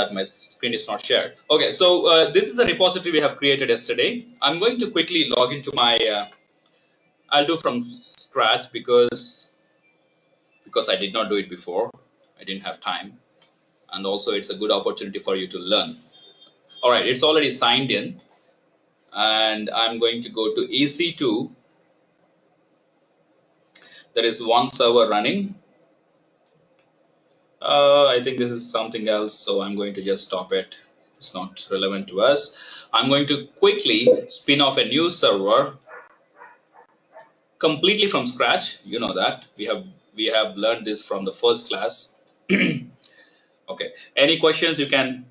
that my screen is not shared. Okay, so this is a repository we have created yesterday. I'm going to quickly log into my, I'll do from scratch because I did not do it before. I didn't have time. And also it's a good opportunity for you to learn. All right, it's already signed in. And I'm going to go to EC2. There is one server running. I think this is something else, so I'm going to just stop it. It's not relevant to us. I'm going to quickly spin off a new server completely from scratch. You know that we have learned this from the first class. Okay, any questions you can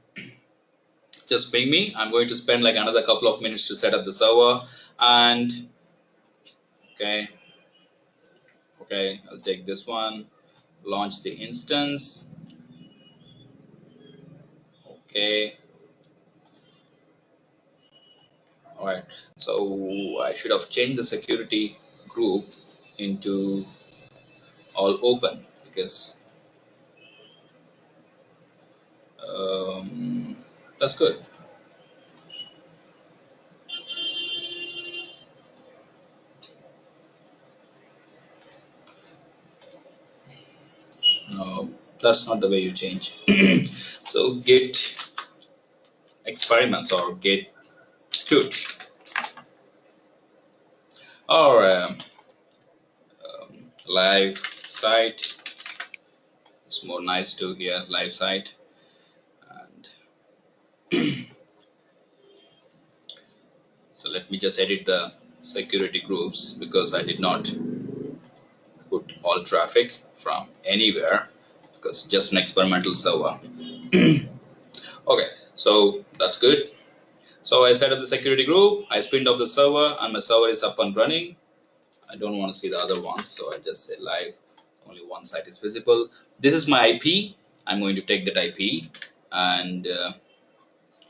just ping me. I'm going to spend like another couple of minutes to set up the server. And okay, I'll take this one, launch the instance. Okay, all right, so I should have changed the security group into all open because that's good. No, that's not the way you change. So git experiments or git tut or live site. It's more nice to hear live site. And so let me just edit the security groups because I did not put all traffic from anywhere because just an experimental server. Okay, so that's good. So I set up the security group, I spinned off the server, and my server is up and running. I don't want to see the other ones, so I just say live. Only one site is visible. This is my IP. I'm going to take that IP and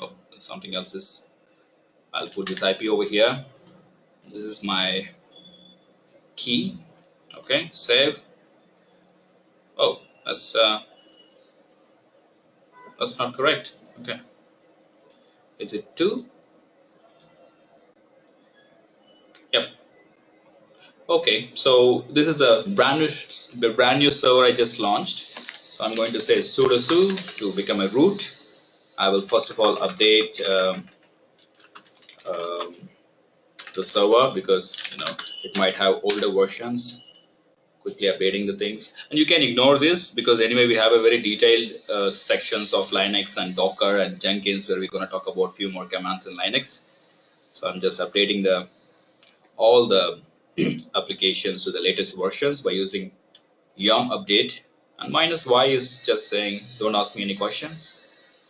oh, something else is. I'll put this IP over here. This is my key. Okay, save. Oh, that's not correct. Okay, is it 2? Yep. Okay, so this is a brand new server I just launched. So I'm going to say sudo su to become a root. I will first of all update the server because it might have older versions. Quickly updating the things, and you can ignore this because anyway we have a very detailed sections of Linux and Docker and Jenkins where we're going to talk about few more commands in Linux. So I'm just updating all the applications to the latest versions by using yum update, and -y is just saying don't ask me any questions.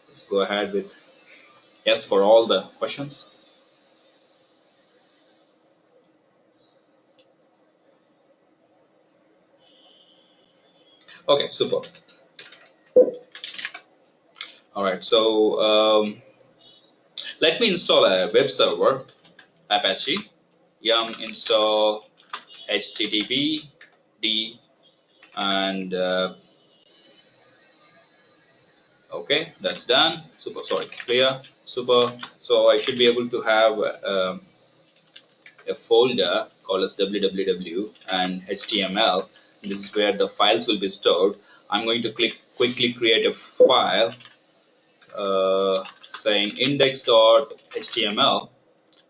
Let's go ahead with yes for all the questions. Okay, super. All right, so let me install a web server, Apache, yum install http d, and okay, that's done. Super, sorry, clear, super. So I should be able to have a folder called as www and html. This is where the files will be stored. I'm going to quickly create a file saying index.html,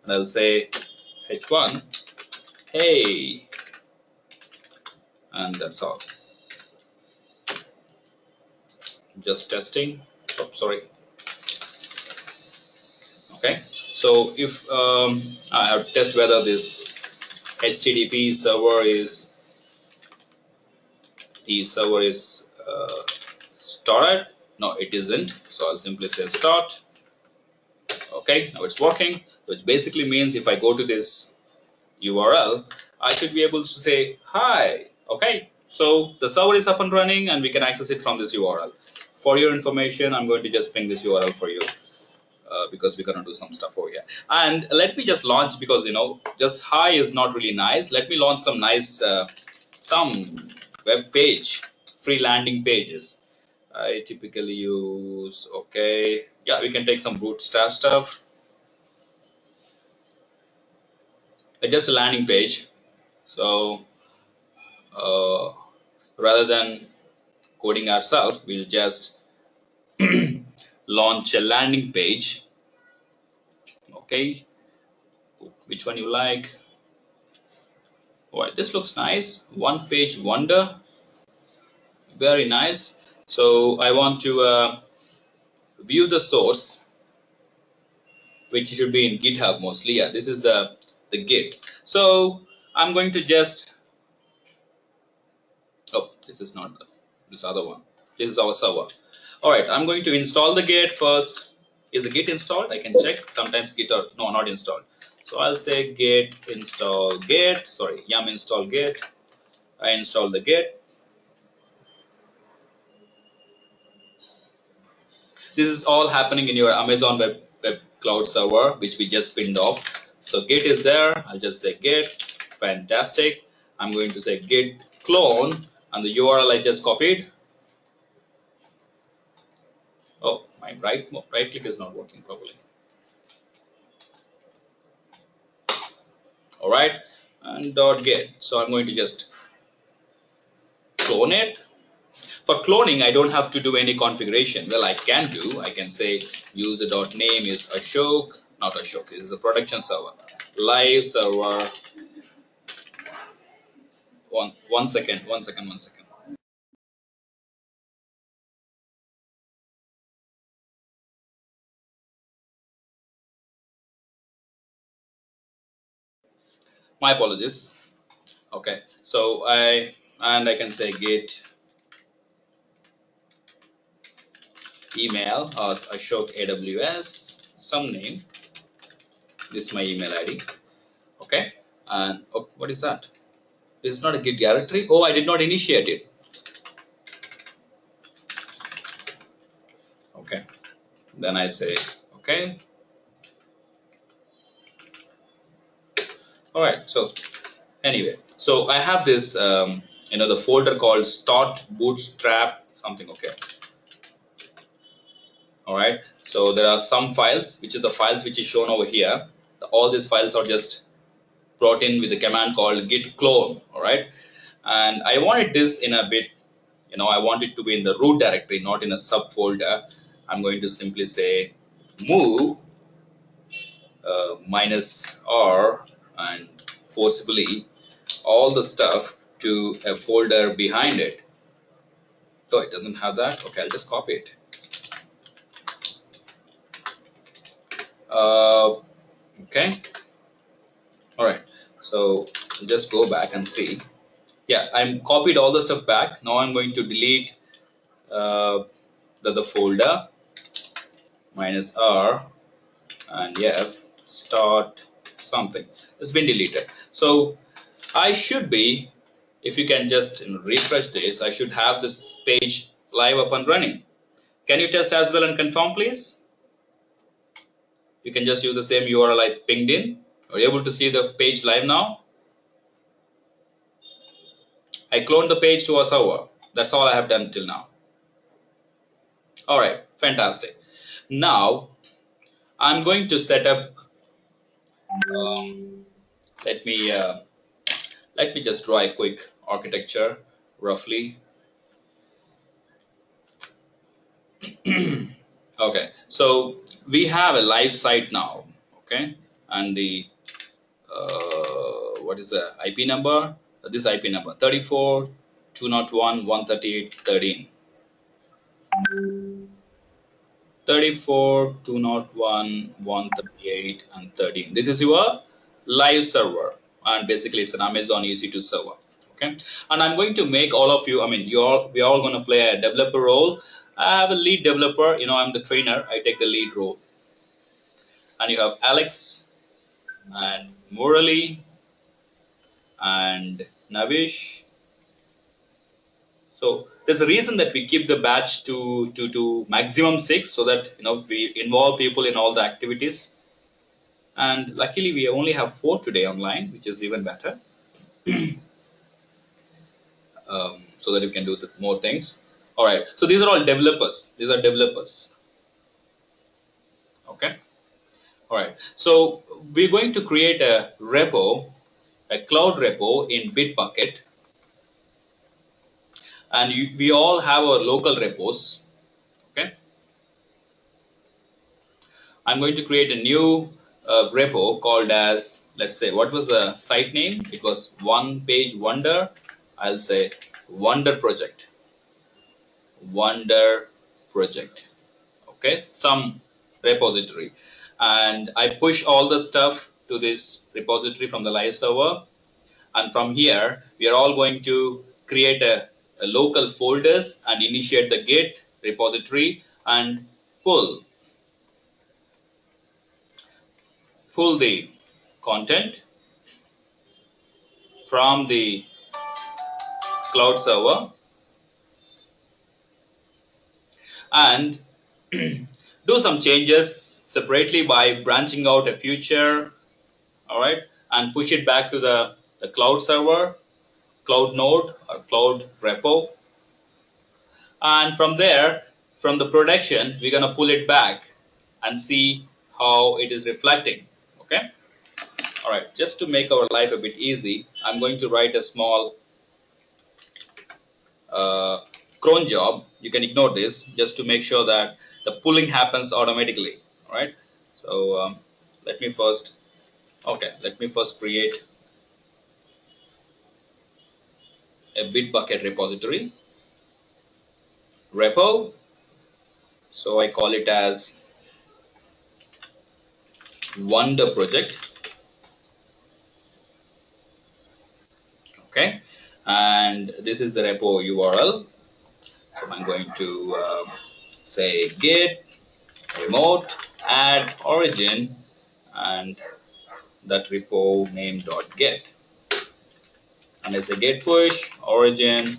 and I'll say h1 hey, and that's all. Just testing. Oh, sorry. Okay, so if I have to test whether this HTTP server is started. No, it isn't. So I'll simply say start. Okay, now it's working, which basically means if I go to this URL, I should be able to say hi. Okay, so the server is up and running and we can access it from this URL. For your information, I'm going to just ping this URL for you because we're going to do some stuff over here. And let me just launch, because just hi is not really nice. Let me launch some nice some web page, free landing pages. I typically use, okay, yeah, we can take some bootstrap stuff. Just a landing page. So rather than coding ourselves, we'll just launch a landing page. Okay, which one you like? Oh, this looks nice. One page wonder, very nice. So I want to view the source, which should be in GitHub mostly. Yeah, this is the Git. So I'm going to just, oh, this is not this other one. This is our server. All right, I'm going to install the Git first. Is the Git installed? I can check. Sometimes Git or no, not installed. So I'll say Git install Git. Sorry, yum install Git. I install the Git. This is all happening in your Amazon Web Cloud server, which we just pinned off. So Git is there. I'll just say Git. Fantastic. I'm going to say Git Clone, and the URL I just copied. Oh, my right click is not working properly. All right, and .git. So I'm going to just clone it. For cloning, I don't have to do any configuration. Well, I can do. I can say user.name is Ashok, not Ashok. This is a production server. Live server. One second. My apologies. Okay, so I can say git email as Ashok AWS, some name. This is my email ID. Okay, and oh, what is that? This is not a git directory. Oh, I did not initiate it. Okay, then I say okay. All right, so anyway, so I have this the folder called start bootstrap something. Okay, all right, so there are some files, which is the files which is shown over here. All these files are just brought in with the command called git clone. All right, and I wanted this in a bit, I want it to be in the root directory, not in a subfolder. I'm going to simply say move -r and forcibly all the stuff to a folder behind it. So it doesn't have that. Okay, I'll just copy it. Okay. All right. So I'll just go back and see. Yeah, I'm copied all the stuff back. Now I'm going to delete the folder -r and f start something. It's been deleted. So I should be, if you can just refresh this, I should have this page live up and running. Can you test as well and confirm, please? You can just use the same URL I pinged in. Are you able to see the page live now? I cloned the page to a server. That's all I have done till now. All right, fantastic. Now I'm going to set up. Let me just draw a quick architecture, roughly. Okay, so we have a live site now. Okay, and the what is the IP number? This IP number 34 201 138 13. 34 201 138 and 13. This is your live server, and basically it's an Amazon EC2 server. Okay, and I'm going to make all of you, we're all going to play a developer role. I have a lead developer, I'm the trainer, I take the lead role. And you have Alex and Murali and Navish. So there's a reason that we keep the batch to maximum 6, so that we involve people in all the activities. And luckily we only have 4 today online, which is even better. So that you can do more things. All right. So these are all developers. These are developers. Okay. All right. So we're going to create a repo, a cloud repo in Bitbucket, and we all have our local repos. Okay. I'm going to create a new repo called as, let's say, what was the site name? It was One Page Wonder. I'll say Wonder Project. Wonder Project. Okay, some repository, and I push all the stuff to this repository from the live server, and from here we are all going to create a local folders and initiate the Git repository and pull the content from the cloud server and do some changes separately by branching out a feature, all right, and push it back to the cloud server, cloud node or cloud repo, and from there, from the production, we're going to pull it back and see how it is reflecting. Okay, all right, just to make our life a bit easy, I'm going to write a small cron job. You can ignore this just to make sure that the pulling happens automatically. All right, so let me first create a Bitbucket repository repo. So I call it as Wonder Project. Okay, and this is the repo URL. So I'm going to say git remote add origin and that repo name .get, and it's a git push origin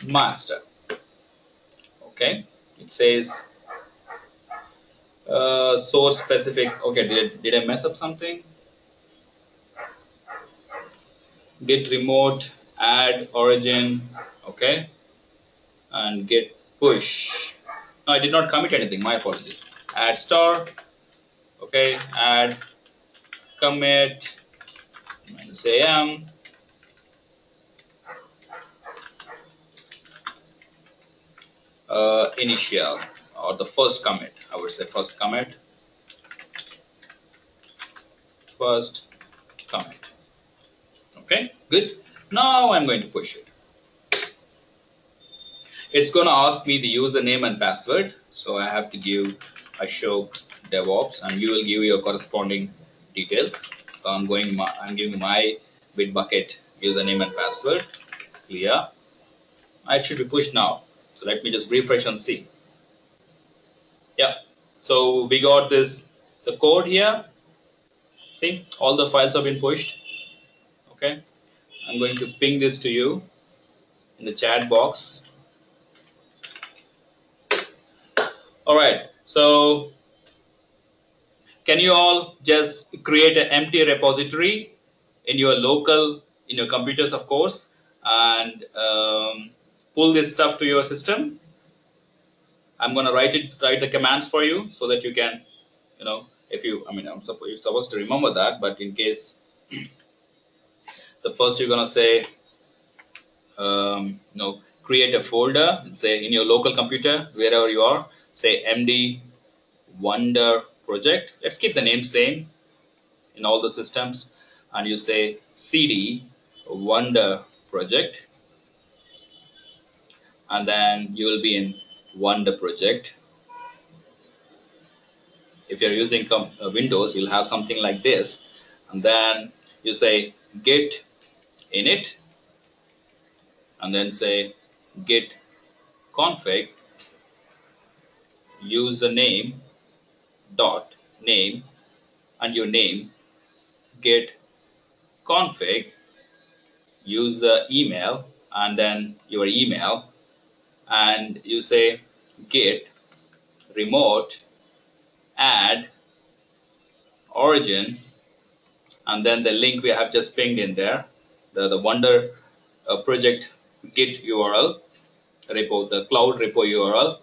master. Okay, it says source specific. Okay, did I mess up something? Git remote add origin. Okay, and git push. No, I did not commit anything. My apologies. Add star. Okay, add commit -am initial, or the first commit. I would say first commit. Okay, good. Now I'm going to push it. It's going to ask me the username and password, so I have to give Ashok DevOps, and you will give your corresponding details. So I'm giving my Bitbucket username and password. Clear. It should be pushed now. So let me just refresh and see. Yeah. So we got the code here. See, all the files have been pushed. Okay. I'm going to ping this to you in the chat box. All right. So can you all just create an empty repository in your computers, of course, and pull this stuff to your system? I'm going to write the commands for you so that you can, you're supposed to remember that, but in case, the first you're going to say, create a folder, say in your local computer, wherever you are, say MD Wonder Project. Let's keep the name same in all the systems, and you say CD Wonder Project, and then you will be in Wonder Project. If you're using Windows, you'll have something like this, and then you say git init, and then say git config username dot name and your name, git config user email and then your email, and you say git remote add origin, and then the link we have just pinged in there, the Wonder project git URL, repo, the cloud repo URL,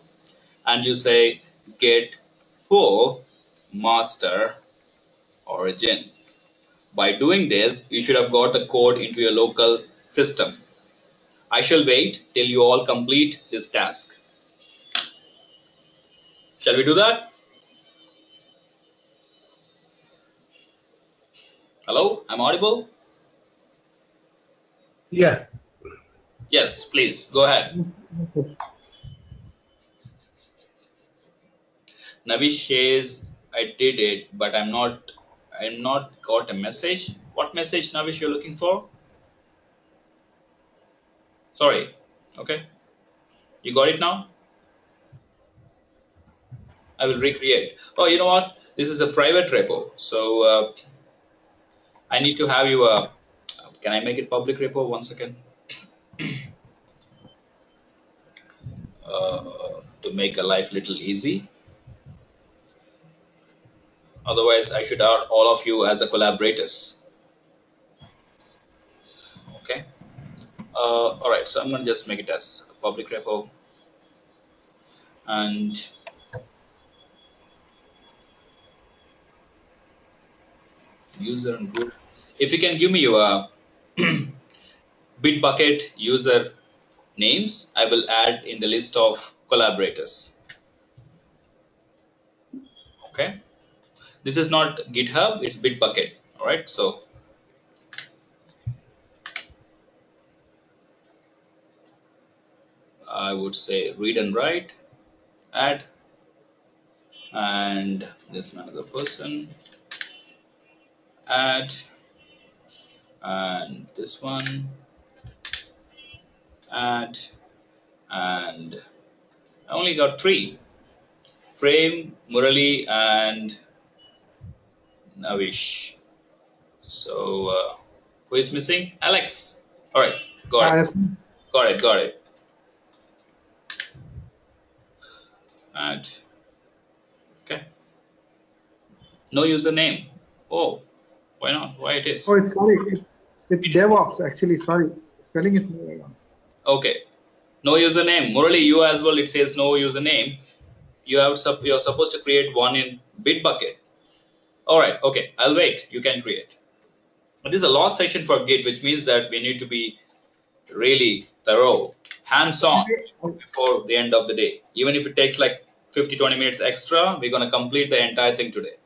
and you say git pull master origin. By doing this, you should have got the code into your local system. I shall wait till you all complete this task. Shall we do that? Hello, I'm audible? Yeah. Yes, please, go ahead. Navish says I did it, but I'm not got a message. What message, Navish, you're looking for? Sorry. Okay. You got it now? I will recreate. Oh, you know what? This is a private repo. So I need to have you can I make it public repo? 1 second. To make a life little easy. Otherwise, I should add all of you as a collaborators. Okay. All right. So I'm going to just make it as a public repo. And user and group. If you can give me your Bitbucket user names, I will add in the list of collaborators. Okay. This is not GitHub, it's Bitbucket. All right. So I would say read and write, add, and this another person, add, and this one, add, and I only got 3. Prem, Murali, and Navish. So who is missing? Alex. All right, got it. Got it. Add. Okay. No username. Oh, why not? Why it is? Oh, it's sorry. It's DevOps actually. Sorry, spelling is wrong. Okay. No username. Murali, you as well. It says no username. You're supposed to create one in Bitbucket. All right. Okay. I'll wait. You can create. This is a last session for Git, which means that we need to be really thorough, hands-on before the end of the day. Even if it takes like 50-20 minutes extra, we're going to complete the entire thing today.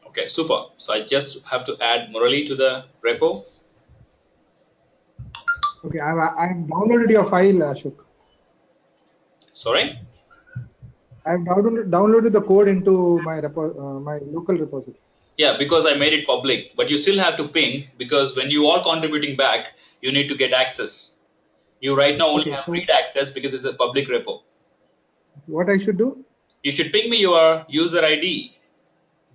Okay, super. So I just have to add Murali to the repo. Okay, I've downloaded your file, Ashok. Sorry? I've downloaded the code into my my local repository. Yeah, because I made it public, but you still have to ping, because when you are contributing back, you need to get access. You right now only have read access because it's a public repo. What I should do? You should ping me your user ID.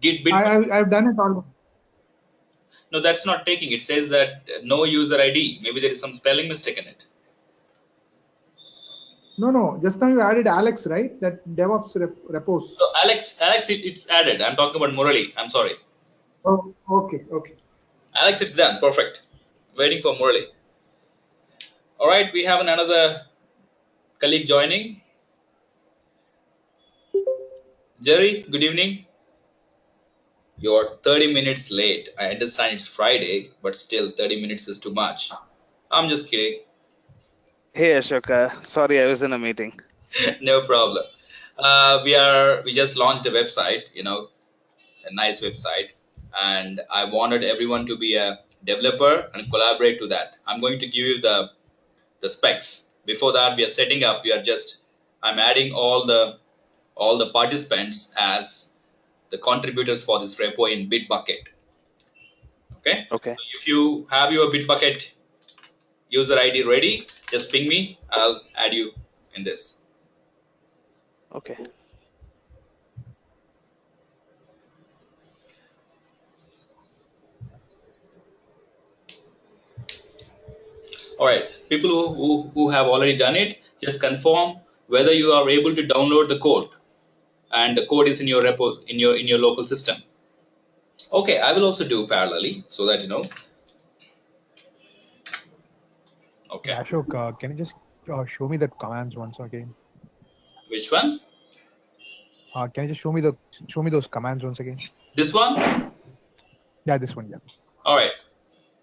Git bit. I've done it all. No, that's not taking. It says that no user ID. Maybe there is some spelling mistake in it. No. Just now you added Alex, right? That DevOps repos. So Alex, it's added. I'm talking about Murali. I'm sorry. Oh, okay. Alex, it's done. Perfect. Waiting for Murali. All right, we have another colleague joining. Jerry, good evening. You're 30 minutes late. I understand it's Friday, but still 30 minutes is too much. I'm just kidding. Hey Ashoka, sorry I was in a meeting. No problem. We just launched a website, a nice website, and I wanted everyone to be a developer and collaborate to that. I'm going to give you the specs. Before that, we are setting up. I'm adding all the participants as the contributors for this repo in Bitbucket. Okay. Okay. If you have your Bitbucket user ID ready, just ping me. I'll add you in this. Okay. All right, people who have already done it, just confirm whether you are able to download the code, and the code is in your repo in your local system. Okay, I will also do parallelly so that you know. Okay. Yeah, Ashok, can you just show me the commands once again? Which one? Can you just show me those commands once again? This one? Yeah, this one. Yeah. All right.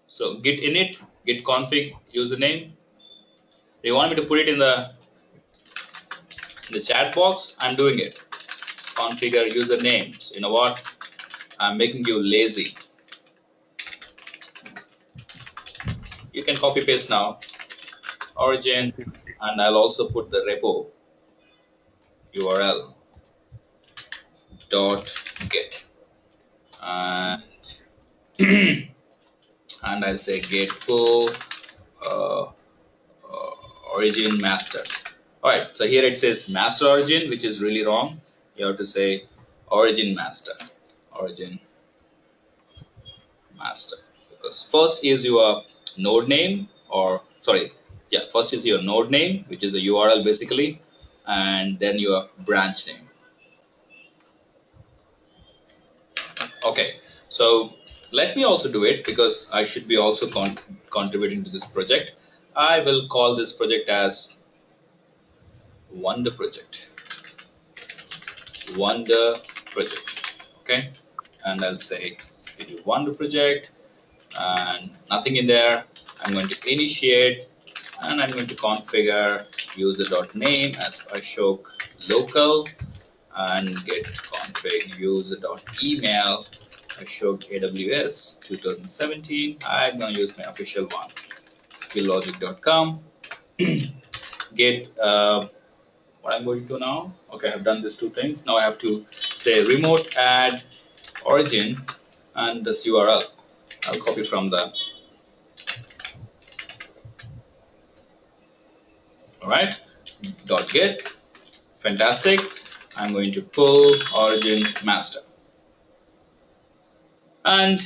So git init, git config, username. Do you want me to put it in the chat box? I'm doing it. Configure usernames. You know what? I'm making you lazy. You can copy paste now. Origin, and I'll also put the repo URL .git and and I'll say git pull uh, origin master. All right, so here it says master origin, which is really wrong. You have to say origin master, origin master, because first is your node name, or sorry, yeah, first is your node name, which is a URL basically, and then your branch name. Okay, so let me also do it because I should be also contributing to this project. I will call this project as Wonder Project. Wonder Project. Okay, and I'll say cd Wonder Project and nothing in there. I'm going to initiate and I'm going to configure user.name as Ashok local and get config user.email Ashok AWS 2017. I'm going to use my official one, skillogic.com. Get what I'm going to do now. Okay, I've done these two things. Now I have to say remote add origin and this URL. I'll copy from the. All right, .git. Fantastic. I'm going to pull origin master. And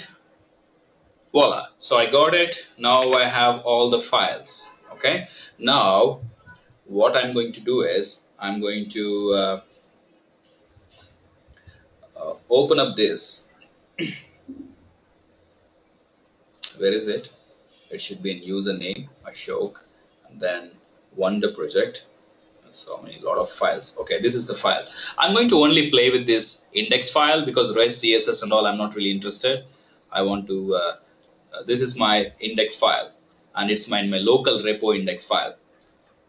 voila, so I got it. Now I have all the files. Okay, now what I'm going to do is I'm going to open up this. Where is it? It should be in username Ashok and then Wonder Project. So many lot of files. Okay, this is the file. I'm going to only play with this index file because REST CSS and all I'm not really interested. I want to this is my index file and it's my local repo index file.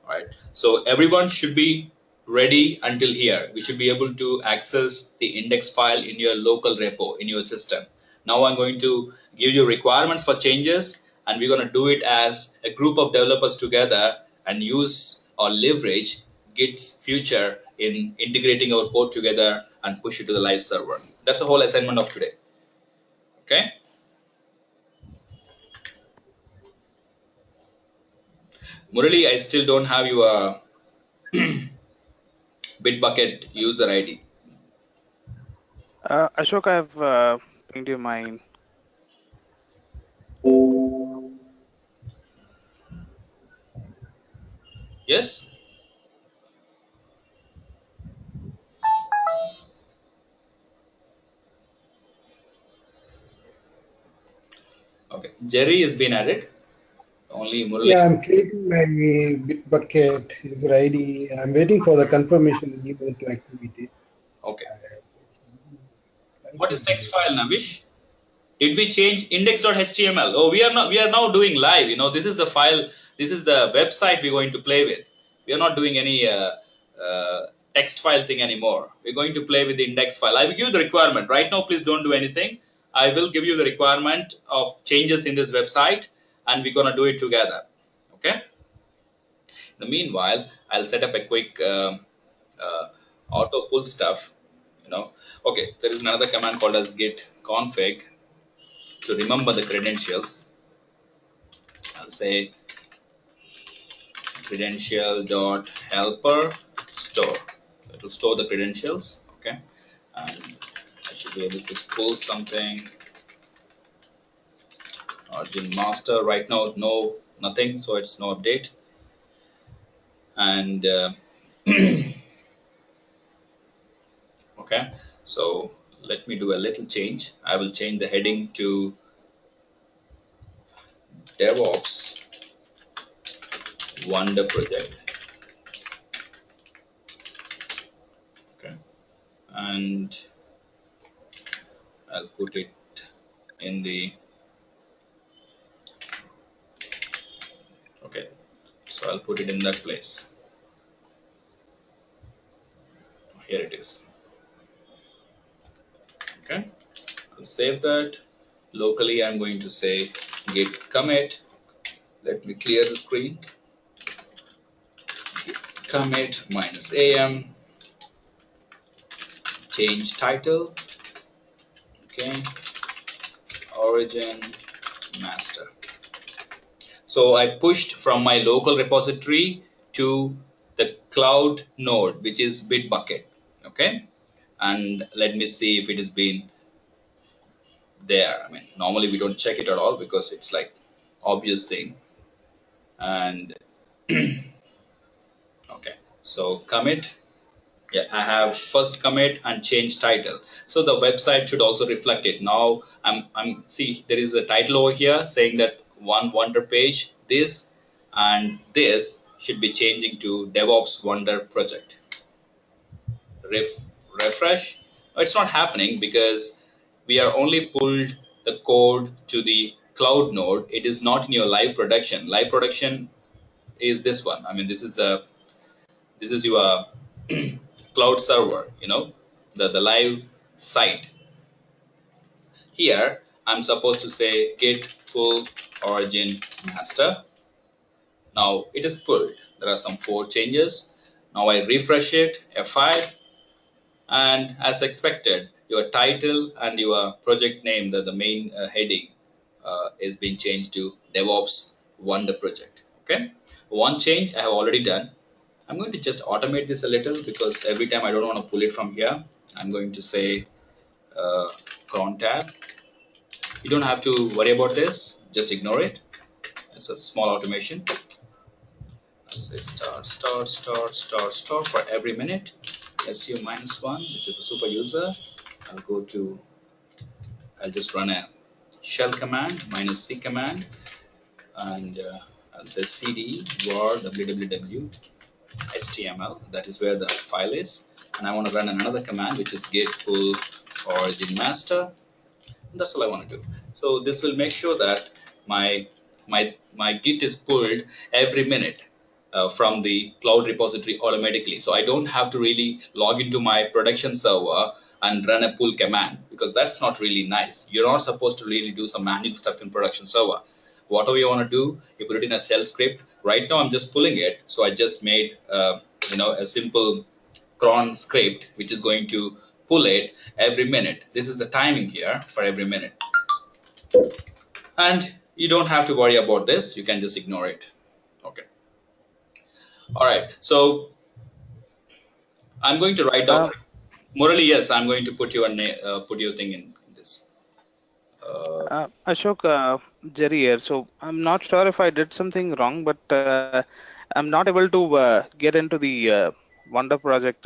All right, so everyone should be ready until here. We should be able to access the index file in your local repo in your system. Now I'm going to give you requirements for changes and we're going to do it as a group of developers together and use or leverage Git's future in integrating our code together and push it to the live server. That's the whole assignment of today. Okay. Murali, I still don't have your Bitbucket user ID. Ashok, I've pinged you mine. Yes. Okay. Jerry has been added. Only Murali. Yeah, I'm creating my Bitbucket user ID. I'm waiting for the confirmation email to activate it. Okay. What is text file, Navish? Did we change index.html? Oh, we are now doing live. You know, this is the file. This is the website we're going to play with. We are not doing any text file thing anymore. We're going to play with the index file. I will give you the requirement right now. Please don't do anything. I will give you the requirement of changes in this website, and we're gonna do it together. Okay. In the meanwhile, I'll set up a quick auto pull stuff. You know, okay. There is another command called as git config to remember the credentials. I'll say credential.helper store. So it will store the credentials. Okay, and I should be able to pull something. Origin master right now, no, nothing. So it's no update. And okay, so let me do a little change. I will change the heading to DevOps Wonder project. Okay, and I'll put it in the, okay, so I'll put it in that place. Here it is. Okay, I'll save that. Locally, I'm going to say Git Commit. Let me clear the screen. Commit -am, change title, okay, origin master. So I pushed from my local repository to the cloud node, which is Bitbucket, okay, and let me see if it has been there. I mean, normally we don't check it at all because it's like obvious thing. And okay, so commit. Yeah, I have first commit and change title. So the website should also reflect it. Now I'm see there is a title over here saying that one wonder page, this and this should be changing to DevOps Wonder project. Refresh. Oh, it's not happening because we are only pulled the code to the cloud node. It is not in your live production. Live production is this one. I mean, this is your cloud server, you know, the live site. Here I'm supposed to say git pull origin master. Now it is pulled. There are some 4 changes. Now I refresh it, F5, and as expected, your title and your project name, the main heading, is being changed to DevOps Wonder project. Okay, one change I have already done. I'm going to just automate this a little because every time I don't want to pull it from here. I'm going to say cron tab. You don't have to worry about this, just ignore it. It's a small automation. I'll say start for every minute. Su -1, which is a super user. I'll just run a shell command, -c command, and I'll say cd var www html. That is where the file is, and I want to run another command, which is git pull origin master. That's all I want to do. So this will make sure that my Git is pulled every minute from the cloud repository automatically. So I don't have to really log into my production server and run a pull command, because that's not really nice. You're not supposed to really do some manual stuff in production server. Whatever you want to do, you put it in a shell script. Right now I'm just pulling it, so I just made a simple cron script which is going to pull it every minute. This is the timing here for every minute, and you don't have to worry about this. You can just ignore it. Okay. All right. So I'm going to write down. Murali, yes, I'm going to put your thing in this. Ashok, Jerry here. So I'm not sure if I did something wrong, but I'm not able to get into the Wonder project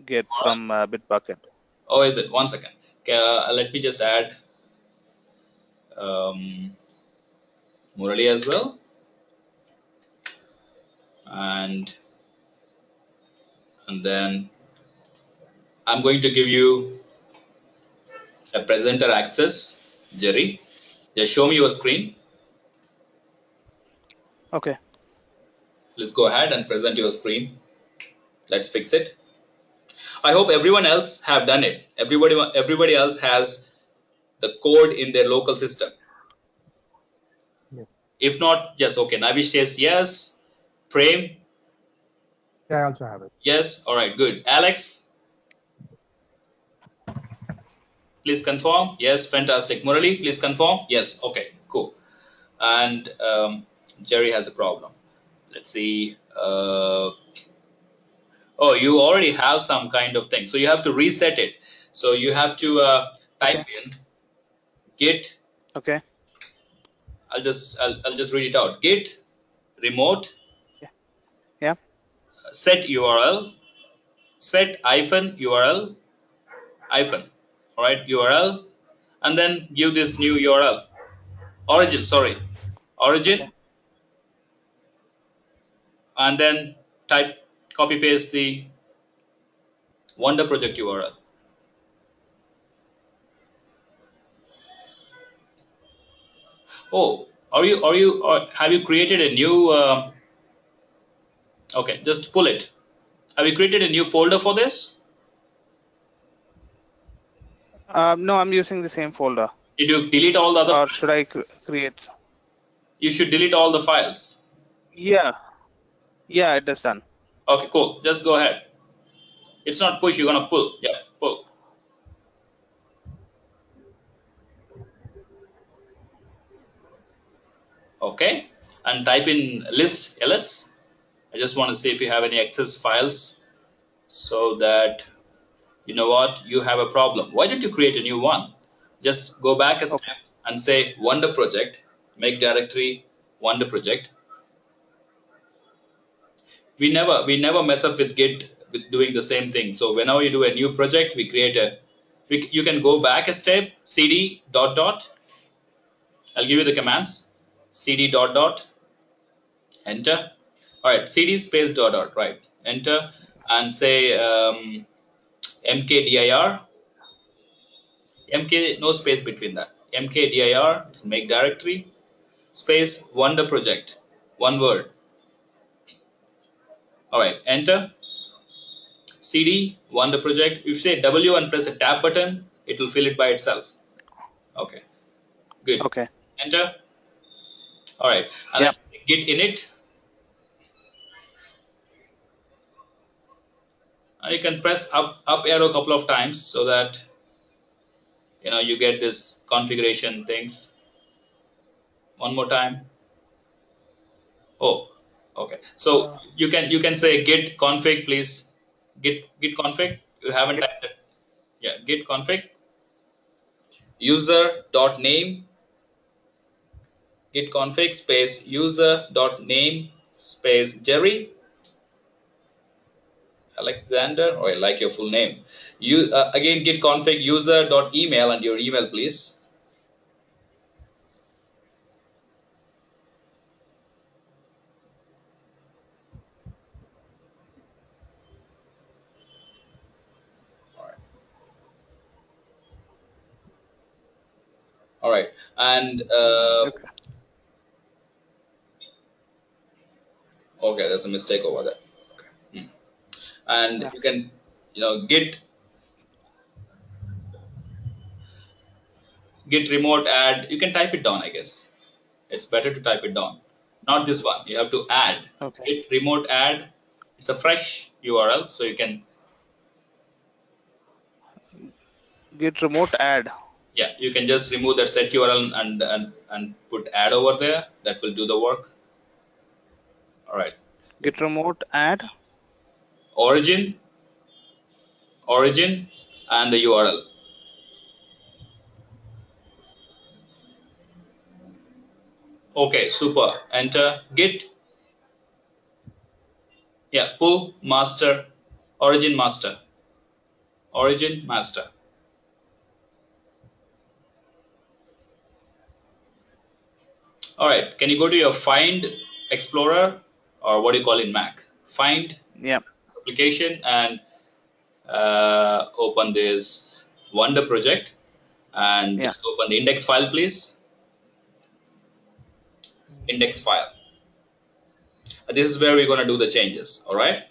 Git from Bitbucket. Oh, is it? One second. Let me just add Murali as well, and then I'm going to give you a presenter access, Jerry. Just show me your screen. Okay. Let's go ahead and present your screen. Let's fix it. I hope everyone else have done it. Everybody else has the code in their local system. Yes. If not, just okay. Navish says yes. Prem? Yeah, I also have it. Yes. All right, good. Alex? Please confirm. Yes, fantastic. Murali, please confirm. Yes, okay, cool. And Jerry has a problem. Let's see. Oh, you already have some kind of thing. So you have to reset it. So you have to type in git. Okay. I'll just read it out. Git remote Yeah. set URL, set -URL hyphen, all right, URL, and then give this new URL. Origin, sorry. Origin. Okay. and then copy paste the Wonder project URL. Oh, have you created a new? Okay, just pull it. Have you created a new folder for this? No, I'm using the same folder. Did you delete all the other? Or files? should I create? You should delete all the files. Yeah, it is done. Okay, cool. Just go ahead. It's not push. You're gonna pull. Yeah, pull. Okay, and type in list ls. I just want to see if you have any excess files, so that you know what, you have a problem. Why don't you create a new one? Just go back a step and say Wonder project, make directory Wonder project. We never mess up with Git with doing the same thing. So whenever you do a new project, we create you can go back a step, cd dot dot. I'll give you the commands. Cd dot dot, enter. All right, cd space dot dot, right, enter, and say mkdir, mk, no space between that, mkdir, it's make directory, space Wonder project, one word. All right, enter. cd Wonder project. If you say W and press a tab button, it will fill it by itself. Okay, good. Okay. Enter. All right, and then git init, and you can press up arrow a couple of times so that you get this configuration things. One more time. Oh, okay. So you can say git config, please. Git config. You haven't typed it. Yeah, git config. User dot name. Git config space user dot name space Jerry Alexander. Oh, I like your full name. You again git config user dot email and your email, please. All right, and okay, there's a mistake over there. Okay. And you can git remote add. You can type it down, I guess. It's better to type it down, not this one. You have to add. Git remote add. It's a fresh URL, so you can git remote add. Yeah, you can just remove that set URL and put add over there. That will do the work. All right. Git remote add origin and the URL. Okay, super. Enter git. Yeah, pull master, origin master. All right, can you go to your Find Explorer, or what do you call it in Mac? Find application, and open this Wonder project, and just open the index file, please. Index file. This is where we're going to do the changes. All right.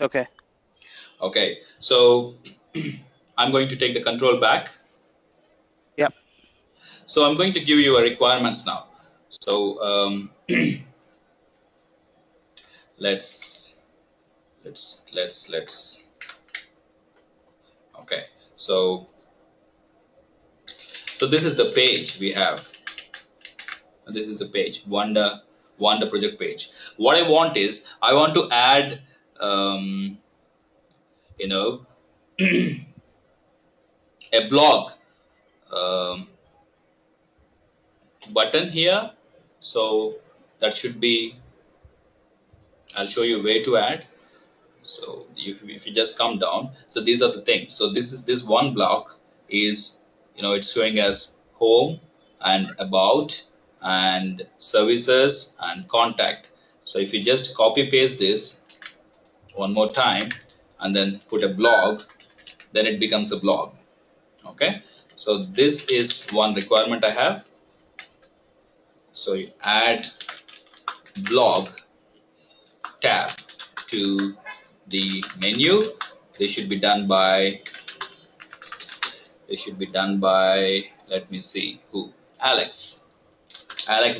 Okay. Okay. So I'm going to take the control back. Yep. So I'm going to give you a requirements now. So let's. Okay. So this is the page we have. This is the page, Wonder project page. What I want is, I want to add, a blog button here. So that should be, I'll show you where to add. So if you just come down, so these are the things. So this one block is, it's showing as home and about and services and contact. So if you just copy paste this one more time and then put a blog, then it becomes a blog. Okay, so this is one requirement I have. So you add blog tab to the menu. They should be done by let me see who. Alex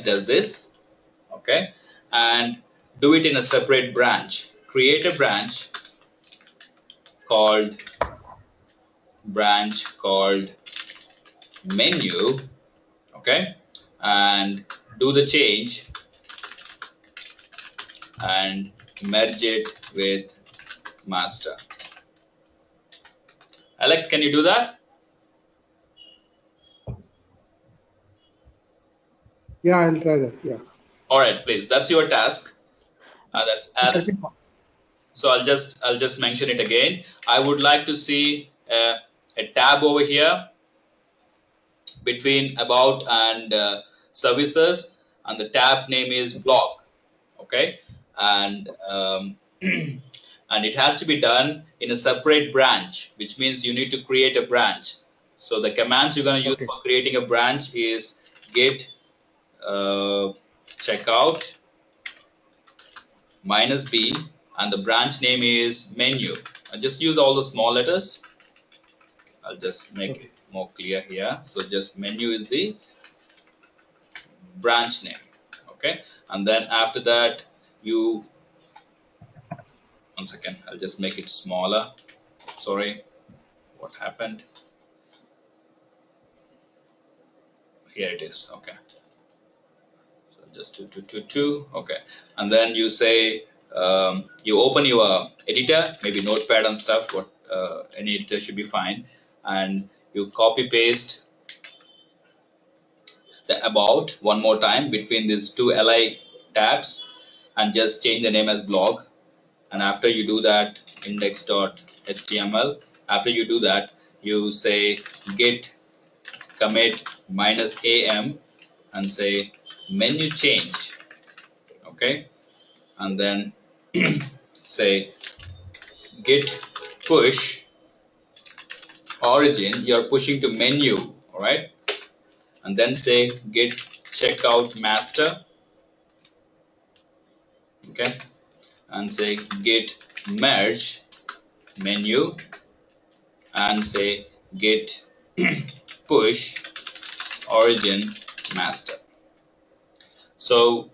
does this. Okay, and do it in a separate branch. Create a branch called menu. Okay, and do the change and merge it with master. Alex, can you do that? Yeah, I'll try that. Yeah. All right, please. That's your task. That's Alex. Okay. So I'll just mention it again. I would like to see a tab over here between about and services, and the tab name is blog. Okay, and and it has to be done in a separate branch, which means you need to create a branch. So the commands you're going to use for creating a branch is git checkout -b, and the branch name is menu. I just use all the small letters. I'll just make it more clear here. So just menu is the branch name. Okay, and then after that you, one second, I'll just make it smaller. Sorry, what happened? Here it is. Okay, so just 2. Okay, and then you say you open your editor, maybe Notepad and stuff. What any editor should be fine, and you copy paste the about one more time between these two li tabs, and just change the name as blog. And after you do that, index.html, after you do that, you say git commit -am and say menu changed. Okay, and then say git push origin, you're pushing to menu. All right, and then say git checkout master. Okay, and say git merge menu, and say git push origin master. So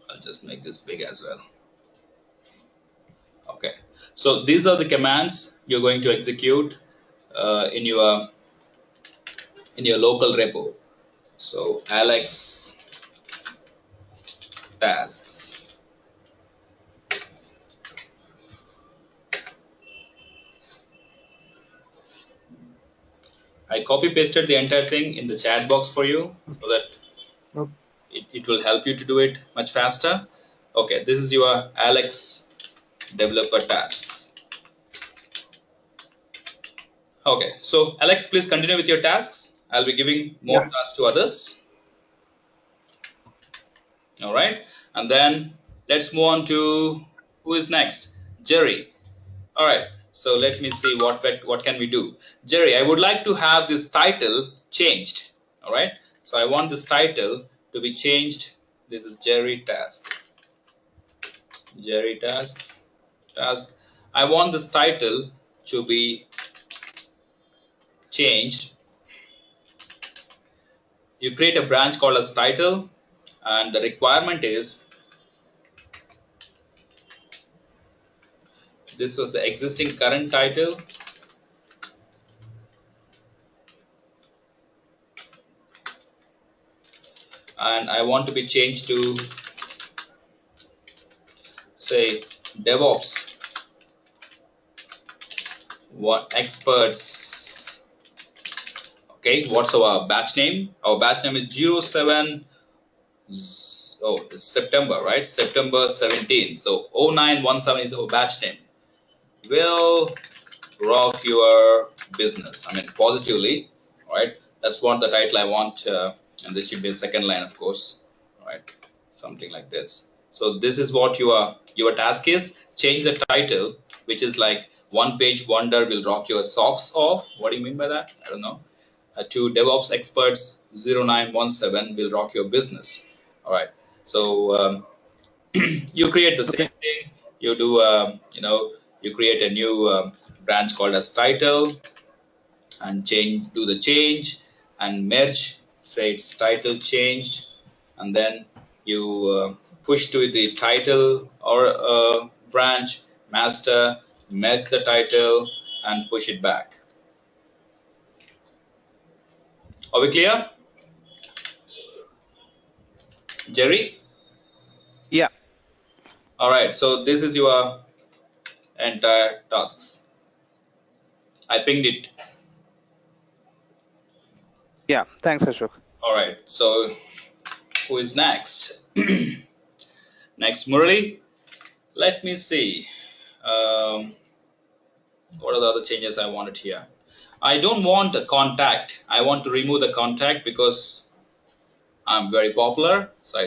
I'll just make this big as well. Okay, so these are the commands you're going to execute in your local repo. So Alex tasks. I copy pasted the entire thing in the chat box for you so that it will help you to do it much faster. Okay, this is your Alex developer tasks. Okay, so Alex, please continue with your tasks. I'll be giving more tasks to others. All right, and then let's move on to who is next? Jerry. All right, so let me see what can we do. Jerry, I would like to have this title changed. All right, so I want this title to be changed. This is Jerry task. Jerry tasks. I want this title to be changed. You create a branch called as title, and the requirement is this was the existing current title, and I want to be changed to say DevOps experts. Okay, what's our batch name? Our batch name is 07. Oh, it's September, right? September 17. So 0917 is our batch name. Will rock your business. I mean, positively, right? That's what the title I want and this should be the second line, of course. All right, something like this. So this is what your task is. Change the title, which is like one page wonder will rock your socks off. What do you mean by that? I don't know. To DevOps experts 0917 will rock your business. All right. So you create the same thing. You do you create a new branch called as title, and do the change and merge. Say it's title changed, and then you push to the title or branch master, merge the title and push it back. Are we clear, Jerry? Yeah. All right, so this is your entire tasks. I pinged it. Yeah. Thanks, Ashok. All right, so who is next? Next, Murali. Let me see. What are the other changes I wanted here? I don't want a contact. I want to remove the contact because I'm very popular. So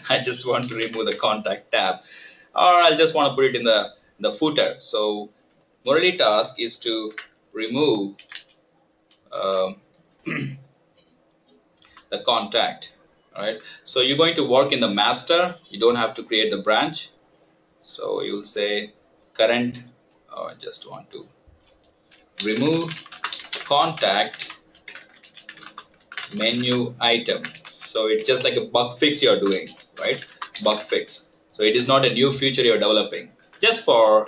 I just want to remove the contact tab, or I'll just want to put it in the footer. So Murali task is to remove the contact. All right. So you're going to work in the master. You don't have to create the branch. So you'll say current. I just want to remove contact menu item. So it's just like a bug fix you're doing, right? Bug fix. So it is not a new feature you're developing. Just for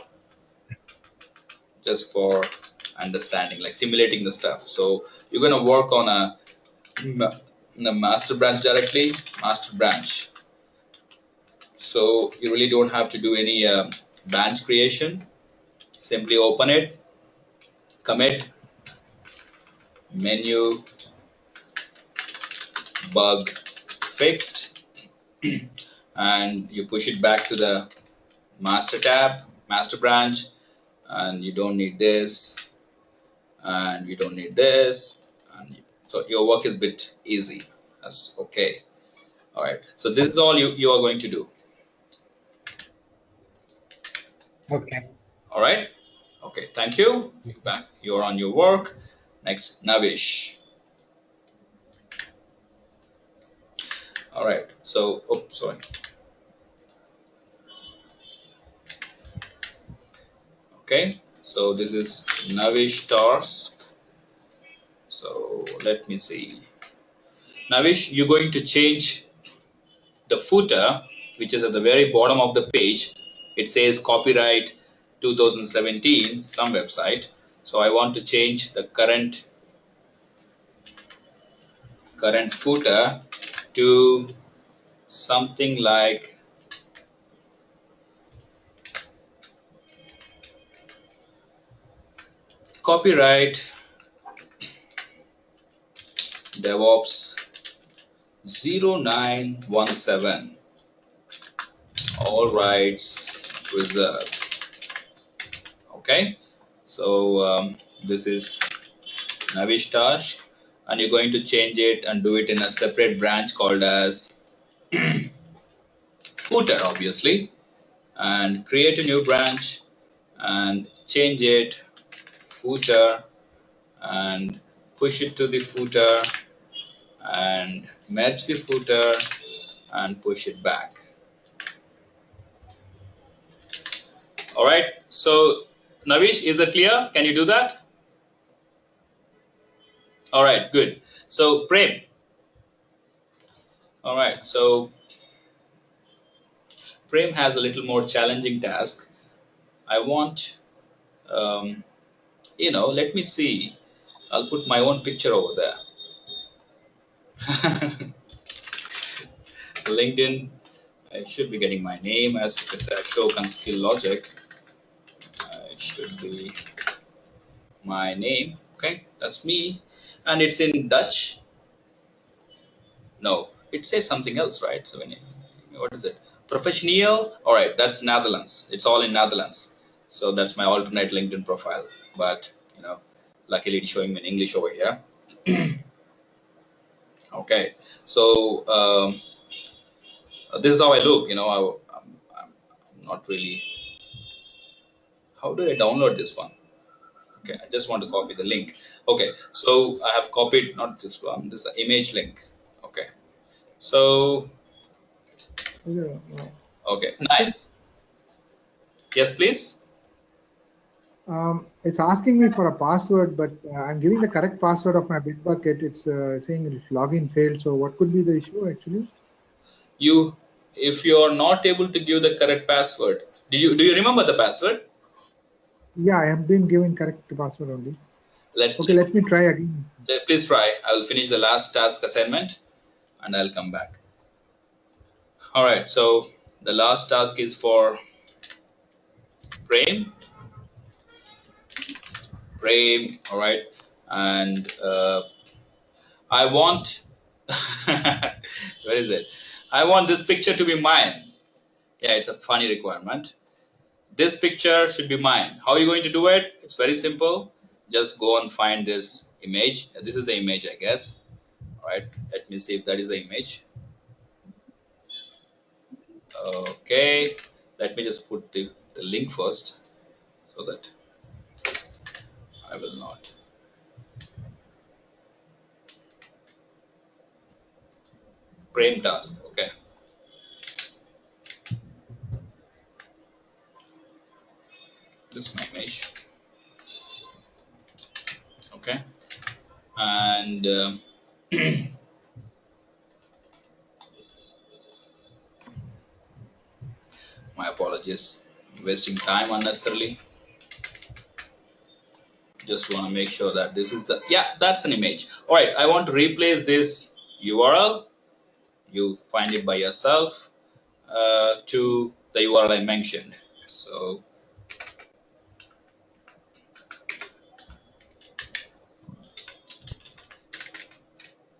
understanding, like simulating the stuff. So you're gonna work on the master branch directly, master branch. So you really don't have to do any branch creation. Simply open it, commit, menu, bug fixed, and you push it back to the master tab, master branch, and you don't need this, and you don't need this, and so your work is a bit easy. That's okay. All right. So this is all you are going to do. Okay. All right. Okay. Thank you. You're back. You're on your work. Next, Navish. All right. So, sorry. Okay. So this is Navish task. So let me see. Navish, you're going to change the footer, which is at the very bottom of the page. It says copyright 2017, some website. So I want to change the current footer to something like copyright DevOps 0917, all rights reserved. Okay, so this is Navish task, and you're going to change it and do it in a separate branch called as footer, obviously, and create a new branch and change it footer and push it to the footer and merge the footer and push it back. All right, so Navish, is it clear? Can you do that? All right, good. So Prem. All right, so Prem has a little more challenging task. I want, let me see. I'll put my own picture over there. LinkedIn, I should be getting my name as Ashok on Skillogic. It should be my name. Okay, that's me, and it's in Dutch. No, it says something else, right? So what is it? Professioneel. All right, that's Netherlands. It's all in Netherlands. So that's my alternate LinkedIn profile. But luckily it's showing me in English over here. Okay, so this is how I look. I'm not really. How do I download this one? Okay, I just want to copy the link. Okay, so I have copied not this one. This is the image link. Okay, so Yeah, okay, nice. Yes, please. It's asking me for a password, but I'm giving the correct password of my Bitbucket. It's saying login failed. So what could be the issue actually? If you are not able to give the correct password, do you remember the password? Yeah, I have been given correct password only. Let, Okay, let, let me try again. please try. I will finish the last task assignment and I'll come back. All right. So the last task is for Prem. Prem. All right. And I want. Where is it? I want this picture to be mine. Yeah, it's a funny requirement. This picture should be mine. How are you going to do it? It's very simple. Just go and find this image. This is the image, I guess. All right. Let me see if that is the image. Okay. Let me just put the link first so that I will not. Frame task. Okay. This is my image. Okay. And my apologies. I'm wasting time unnecessarily. Just want to make sure that this is the, yeah, that's an image. All right. I want to replace this URL. You find it by yourself to the URL I mentioned. So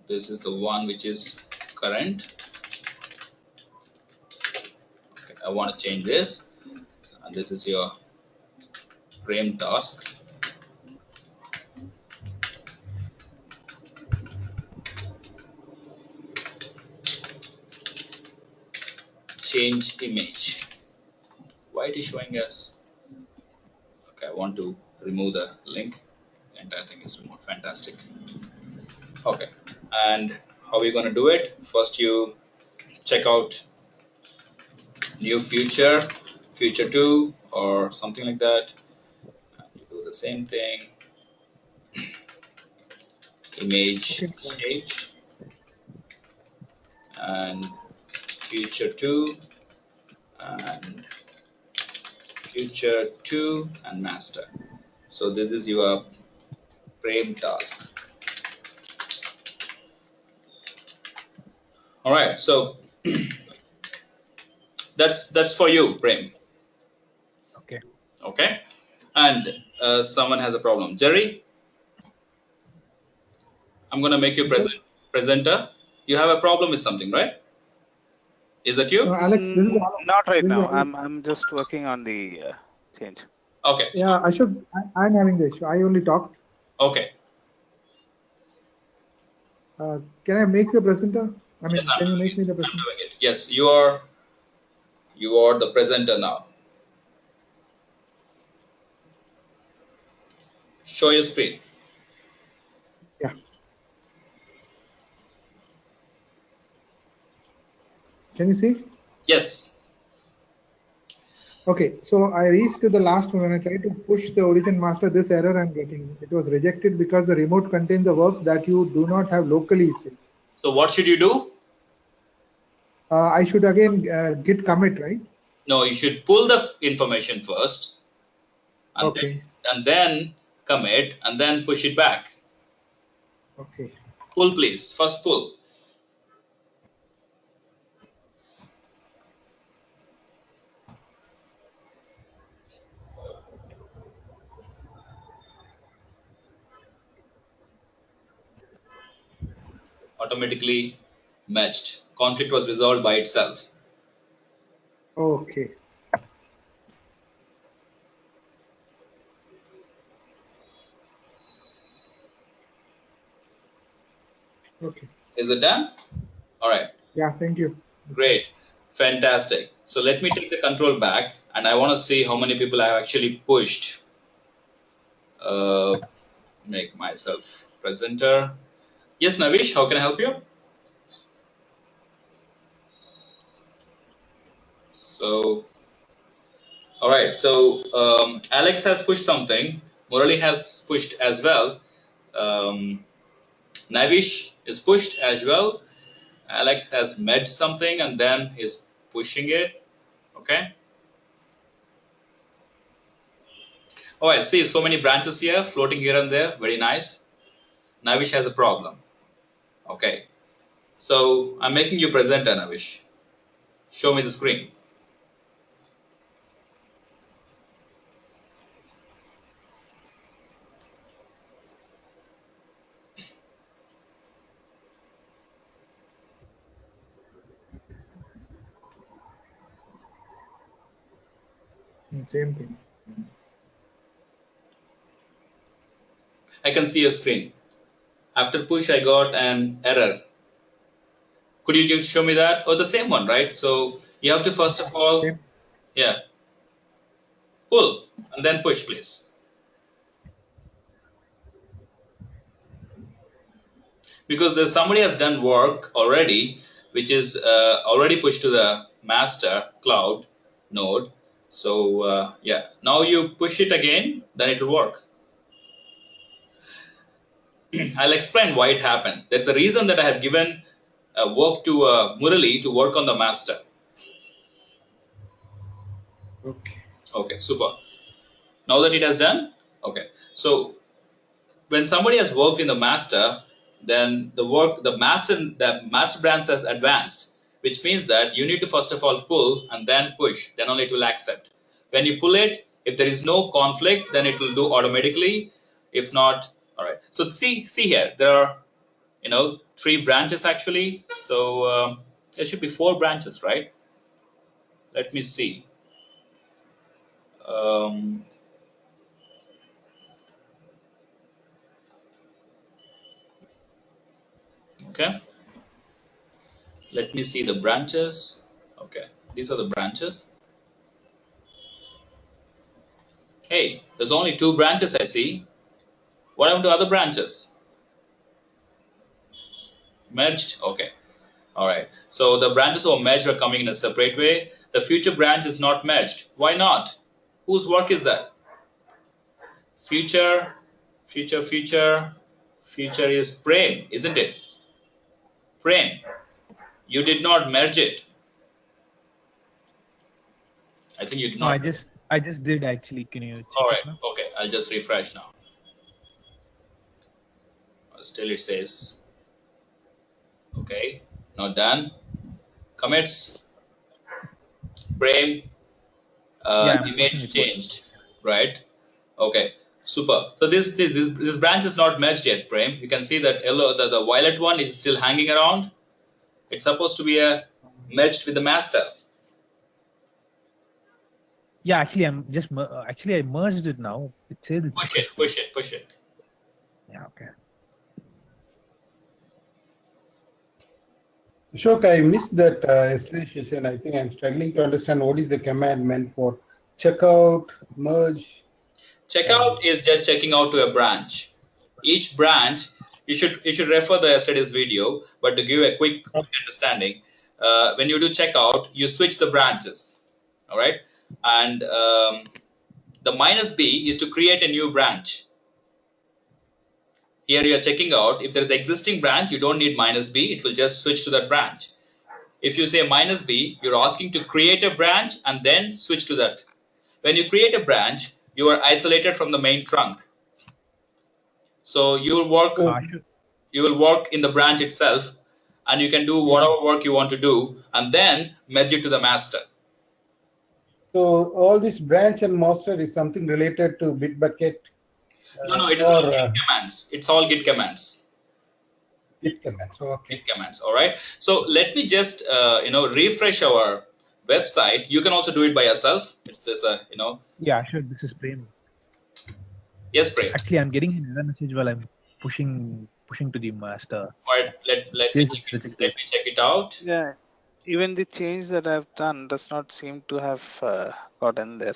this is the one which is current. Okay, I want to change this, and this is your frame task. Change image. Why it is showing us? Okay, I want to remove the link. The entire thing is removed. Fantastic. Okay, and how are we going to do it? First, you check out new feature, feature 2, or something like that. And you do the same thing. Image Okay. changed, and feature 2, and feature 2, and master. So this is your frame task. All right, so that's for you, Prem. Okay. Okay, and someone has a problem. Jerry, I'm gonna make you presenter. You have a problem with something, right? Is that you? Alex, this is Alex. Not right This is now. Alex. I'm just working on the change. Okay. Yeah, Ashok, I'm having the issue. I only talked. Okay. Can I make the presenter? I Yes, mean, I'm can you doing make it. me the I'm presenter? doing it. Yes, you are the presenter now. Show your screen. Yeah. Can you see? Yes. Okay, so I reached to the last one. When I tried to push the origin master, this error I'm getting. It was rejected because the remote contains a work that you do not have locally saved. So what should you do? I should again git commit, right? No, you should pull the information first, and Okay. then commit, and then push it back. Okay. Pull, please. First pull. Automatically matched. Conflict was resolved by itself. Okay. Okay. Is it done? All right. Yeah, thank you. Great. Fantastic. So let me take the control back, and I want to see how many people I have actually pushed. Make myself presenter. Yes, Navish, how can I help you? So, all right. So Alex has pushed something. Murali has pushed as well. Navish is pushed as well. Alex has merged something and then is pushing it. Okay. Oh, I see so many branches here floating here and there. Very nice. Navish has a problem. Okay. So I'm making you presenter, Navish. Show me the screen. Same thing. I can see your screen. After push, I got an error. Could you just show me that? Oh, the same one, right? So you have to first of all, Same. yeah, pull and then push, please. Because there's somebody has done work already, which is already pushed to the master cloud node. So yeah, now you push it again, then it will work. I'll explain why it happened. There's a reason that I have given work to Murali to work on the master. Okay. Okay, super. Now that it has done, okay. So when somebody has worked in the master, then the master branch has advanced, which means that you need to first of all pull and then push, then only it will accept. When you pull it, if there is no conflict, then it will do automatically. If not, all right. So see here, there are 3 branches actually. So there should be 4 branches, right? Let me see. Um, okay. Let me see the branches. Okay, these are the branches. Hey, there's only 2 branches I see. What happened to other branches? Merged? Okay. All right. So the branches who are merged are coming in a separate way. The future branch is not merged. Why not? Whose work is that? Future, future is Prem, isn't it? Prem, you did not merge it. I think you did No, not. I just did actually. Can you check All it right. now? Okay. I'll just refresh now. Still it says, okay, not done. Commits, Prem, Yeah, I'm pushing image it. What? changed, right? Okay, super. So this branch is not merged yet, Prem. You can see that yellow, the violet one is still hanging around. It's supposed to be merged with the master. Yeah, actually, I'm just actually I merged it now. It says it's Push it, successful. push it, push it. Yeah. Okay. Ashok, I missed that yesterday's session. I think I'm struggling to understand what is the command meant for. Checkout, merge. Checkout is just checking out to a branch. Each branch, you should refer the yesterday's video, but to give a quick understanding, when you do checkout, you switch the branches, all right? And the -b is to create a new branch. Here you are checking out. If there is existing branch, you don't need -b. It will just switch to that branch. If you say -b, you're asking to create a branch and then switch to that. When you create a branch, you are isolated from the main trunk. So you will work. So, You will work in the branch itself, and you can do whatever work you want to do, and then merge it to the master. so all this branch and master is something related to Bitbucket. No, it is all Git commands. It's all Git commands. Git commands. Okay. Git commands. All right. So let me just refresh our website. You can also do it by yourself. It's just Yeah, sure. This is Prem. Yes, Prem. Actually, I'm getting an error message while I'm pushing pushing to the master. Alright, let Says me it's check rejected. it out. Yeah, even the change that I've done does not seem to have gotten there.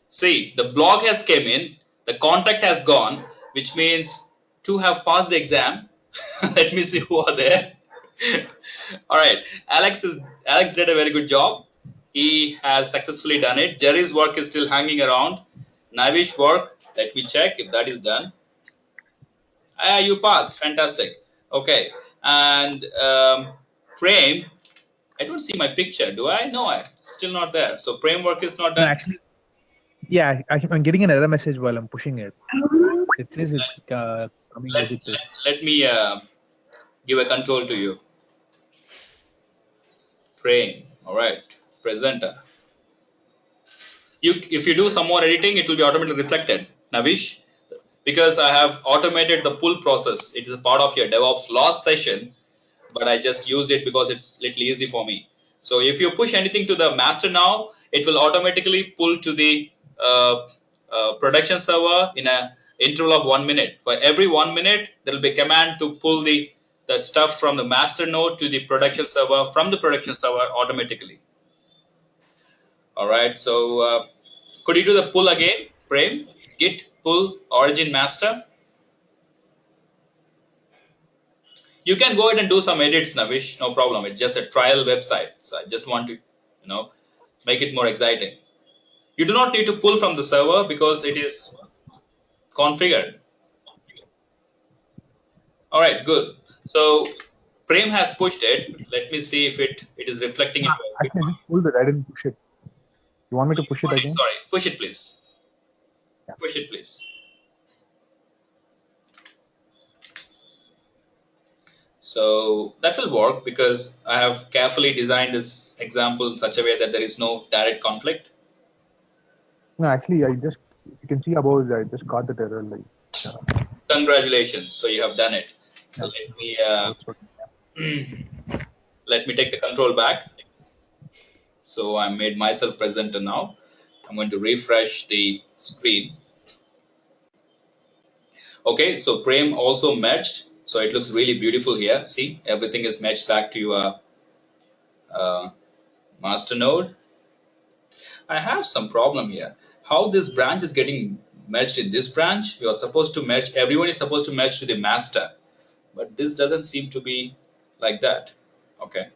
See, the blog has came in, the contact has gone, which means two have passed the exam. Let me see who are there. All right, Alex did a very good job. He has successfully done it. Jerry's work is still hanging around. Navish work, let me check if that is done. Ah, you passed, fantastic. Okay, and Prem, I don't see my picture, do I? No, I still not there. So Prem work is not No, done. actually, yeah, I'm getting an error message while I'm pushing it. It says it's coming rejected. Let me give a control to you. Prem, all right, presenter. If you do some more editing, it will be automatically reflected. Navish, because I have automated the pull process. It is a part of your DevOps last session, but I just used it because it's little easy for me. So if you push anything to the master now, it will automatically pull to the production server in a interval of 1 minute. For every 1 minute, there will be a command to pull the stuff from the master node to the production server, from the production server automatically. All right, so could you do the pull again, Prem? Git pull origin master. You can go ahead and do some edits, Navish. No problem. It's just a trial website, so I just want to, make it more exciting. You do not need to pull from the server because it is configured. All right, good. So Prem has pushed it. Let me see if it is reflecting into Actually, I just pulled it. I didn't push it. You want me to push it again? Sorry, push it, please. Yeah. Push it, please. So that will work because I have carefully designed this example in such a way that there is no direct conflict. No, actually, you can see above, I just got the error. Congratulations. So you have done it. So Yeah. let me take the control back. So I made myself presenter now. I'm going to refresh the screen. Okay, so Prem also merged. So it looks really beautiful here. See, everything is merged back to your master node. I have some problem here. How this branch is getting merged in this branch? You are supposed to merge, everyone is supposed to merge to the master. But this doesn't seem to be like that. Okay.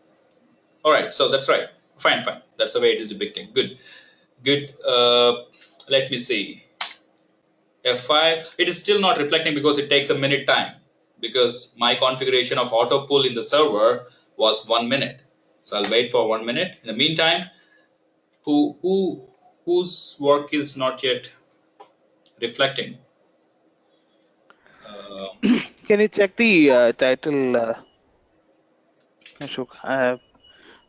All right, so that's right. Fine. That's the way it is depicting. Good. Let me see. F5, it is still not reflecting because it takes a minute time, because my configuration of auto pull in the server was 1 minute. So I'll wait for 1 minute. In the meantime, whose work is not yet reflecting? Can you check the title, Ashok?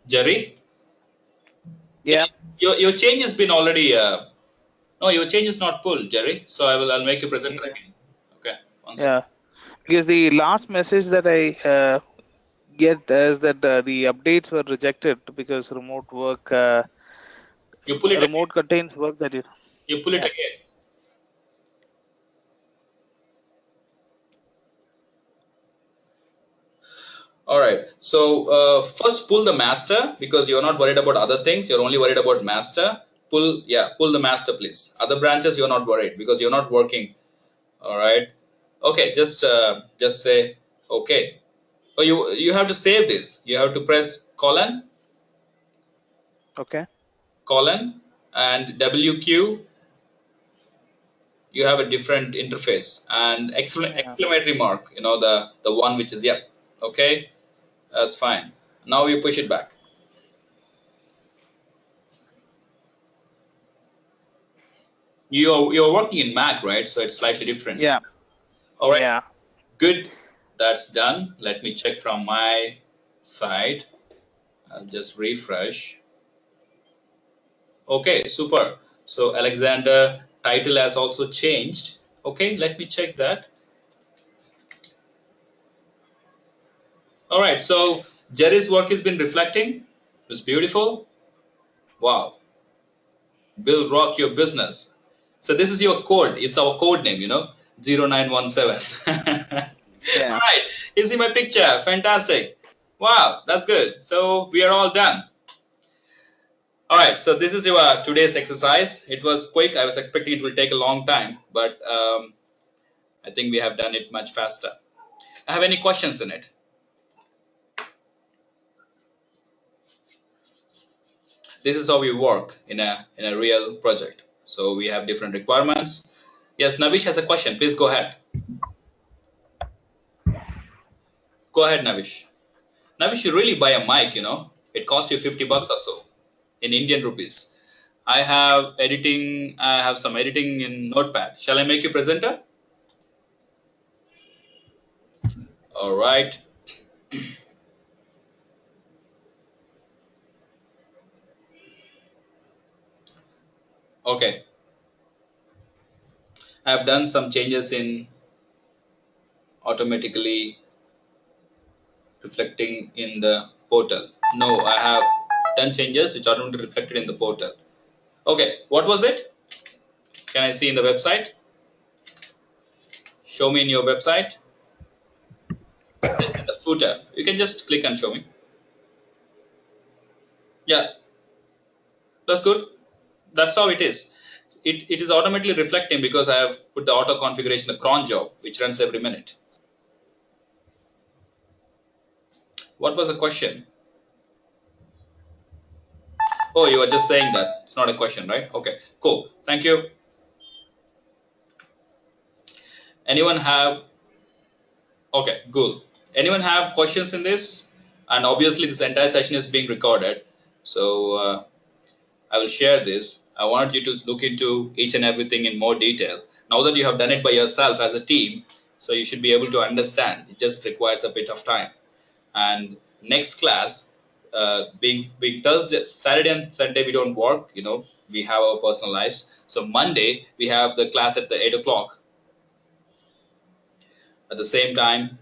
Jerry? Yeah. Your change has been already no, your change is not pulled, Jerry. So I'll make you presenter again. Okay. Yeah, because the last message that I get is that the updates were rejected because remote work, You pull it remote again. contains work that You pull it again. All right. So first pull the master, because you're not worried about other things. You're only worried about master. Pull the master, please. Other branches you're not worried because you're not working. All right. Okay. Just say okay. Oh, you have to save this. You have to press colon and WQ. You have a different interface, and exclamatory mark. The one which is okay. That's fine. Now you push it back. You're working in Mac, right? So it's slightly different. Yeah. All right. Yeah. Good. That's done. Let me check from my side. I'll just refresh. Okay, super. So Alexander title has also changed. Okay, let me check that. All right. So Jerry's work has been reflecting. It's beautiful. Wow. Will rock your business. So this is your code. It's our code name, 0917. Yeah. All right, you see my picture. Fantastic. Wow, that's good. So we are all done. All right, so this is your today's exercise. It was quick. I was expecting it will take a long time, but I think we have done it much faster. Have any questions in it? This is how we work in a real project. So we have different requirements. Yes, Navish has a question. Please go ahead. Go ahead, Navish. Navish, you really buy a mic, you know. It cost you $50 or so in Indian rupees. I have some editing in Notepad. Shall I make you presenter? All right. Okay. I have done some changes in automatically reflecting in the portal. No, I have done changes which are automatically reflected in the portal. Okay, what was it? Can I see in the website? Show me in your website. This is the footer. You can just click and show me. Yeah, that's good. That's how it is. It is automatically reflecting because I have put the auto configuration, the cron job, which runs every minute. What was the question? Oh, you were just saying that. It's not a question, right? Okay, cool. Thank you. Anyone have? Okay, cool. Anyone have questions in this? And obviously, this entire session is being recorded. So I will share this. I want you to look into each and everything in more detail. Now that you have done it by yourself as a team, so you should be able to understand. It just requires a bit of time. And next class, being Thursday, Saturday and Sunday, we don't work. You know, we have our personal lives. So Monday we have the class at the 8 o'clock at the same time,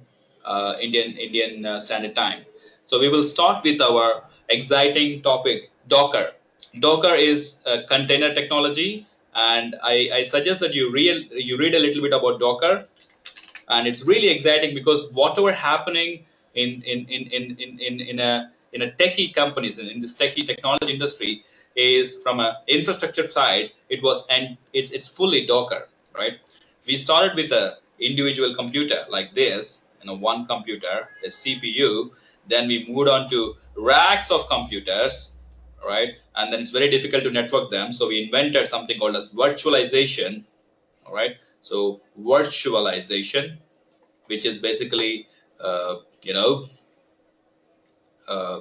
Indian Standard Time. So we will start with our exciting topic, Docker. Docker is a container technology, and I suggest that you read a little bit about Docker, and it's really exciting because whatever happening in a techie companies in this techie technology industry is from an infrastructure side. It's fully Docker, right? We started with a individual computer like this, one computer, a CPU. Then we moved on to racks of computers, right? And then it's very difficult to network them, so we invented something called as virtualization. All right, so virtualization, which is basically, uh, you know,